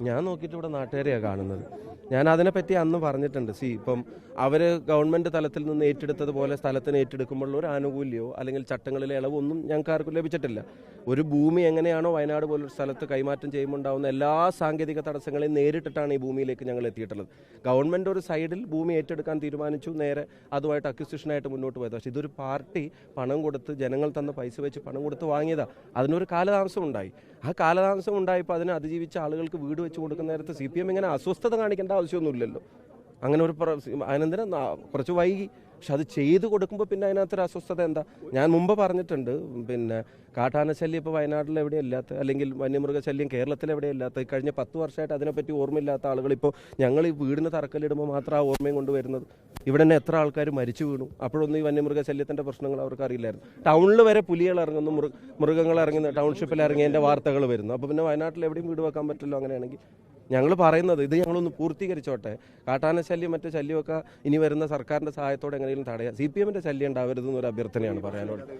ഞാൻ നോക്കിയിട്ട് ഇവിടെ നാട്ടുകാരെയാണ് കാണുന്നത്. ഞാൻ അതിനെപ്പറ്റി അന്ന് പറഞ്ഞിട്ടുണ്ട്. ഇപ്പം അവർ ഗവൺമെൻറ് തലത്തിൽ നിന്ന് ഏറ്റെടുത്തതുപോലെ സ്ഥലത്തിന് ഏറ്റെടുക്കുമ്പോഴുള്ള ഒരു ആനുകൂല്യമോ അല്ലെങ്കിൽ ചട്ടങ്ങളിലെ ഇളവോ ഒന്നും ഞങ്ങൾക്ക് ആർക്കും ലഭിച്ചിട്ടില്ല. ഒരു ഭൂമി എങ്ങനെയാണോ വയനാട് പോലൊരു സ്ഥലത്ത് കൈമാറ്റം ചെയ്യുമ്പോൾ ഉണ്ടാകുന്ന എല്ലാ സാങ്കേതിക തടസ്സങ്ങളെയും നേരിട്ടിട്ടാണ് ഈ ഭൂമിയിലേക്ക് ഞങ്ങൾ എത്തിയിട്ടുള്ളത്. ഗവൺമെൻറ് ഒരു സൈഡിൽ ഭൂമി ഏറ്റെടുക്കാൻ തീരുമാനിച്ചു, നേരെ അതുമായിട്ട് അക്വിസിഷനായിട്ട് മുന്നോട്ട് പോയത്. പക്ഷേ ഇതൊരു പാർട്ടി പണം കൊടുത്ത്, ജനങ്ങൾ തന്ന പൈസ വെച്ച് പണം കൊടുത്ത് വാങ്ങിയതാണ്. അതിനൊരു കാലതാമസം ഉണ്ടായി. ആ കാലതാമസം ഉണ്ടായപ്പോൾ അതിനെ അതിജീവിച്ച ആളുകൾക്ക് വീട് വെച്ച് കൊടുക്കുന്ന നേരത്ത് CPM ഇങ്ങനെ അസ്വസ്ഥത കാണിക്കേണ്ട ആവശ്യമൊന്നുമില്ലല്ലോ. അങ്ങനെ ഒരു അതിനെന്തിനാ കുറച്ച് വൈകി, പക്ഷെ അത് ചെയ്ത് കൊടുക്കുമ്പോൾ പിന്നെ അതിനകത്തൊരു അസ്വസ്ഥത എന്താ? ഞാൻ മുമ്പ് പറഞ്ഞിട്ടുണ്ട്, പിന്നെ കാട്ടാനശല്യം ഇപ്പോൾ വയനാട്ടിൽ എവിടെയില്ലാത്ത, അല്ലെങ്കിൽ വന്യമൃഗശല്യം കേരളത്തിൽ എവിടെയില്ലാത്ത, കഴിഞ്ഞ 10 വർഷമായിട്ട് അതിനെപ്പറ്റി ഓർമ്മയില്ലാത്ത ആളുകളിപ്പോൾ ഞങ്ങൾ ഈ വീടിന് തറക്കല്ലിടുമ്പോൾ മാത്രം ആ ഓർമ്മയും കൊണ്ടുവരുന്നത്. ഇവിടെ തന്നെ എത്ര ആൾക്കാർ മരിച്ചു വീണു. അപ്പോഴൊന്നും ഈ വന്യമൃഗശല്യത്തിൻ്റെ പ്രശ്നങ്ങൾ അവർക്ക് അറിയില്ലായിരുന്നു. ടൗണിൽ വരെ പുലികൾ ഇറങ്ങുന്നു, മൃഗങ്ങൾ ഇറങ്ങുന്ന ടൗൺഷിപ്പിൽ ഇറങ്ങിയതിൻ്റെ വാർത്തകൾ വരുന്നു. അപ്പോൾ പിന്നെ വയനാട്ടിൽ എവിടെയും വീട് വെക്കാൻ പറ്റില്ലോ. അങ്ങനെയാണെങ്കിൽ ഞങ്ങൾ പറയുന്നത് ഇത് ഞങ്ങളൊന്ന് പൂർത്തീകരിച്ചോട്ടെ. കാട്ടാനശല്യം മറ്റു ശല്യമൊക്കെ ഇനി വരുന്ന സർക്കാരിൻ്റെ സഹായത്തോടെ എങ്ങനെയും തടയാം. CPM ശല്യം ഉണ്ടാവരുതെന്നൊരു അഭ്യർത്ഥനയാണ് പറയാനുള്ളത്.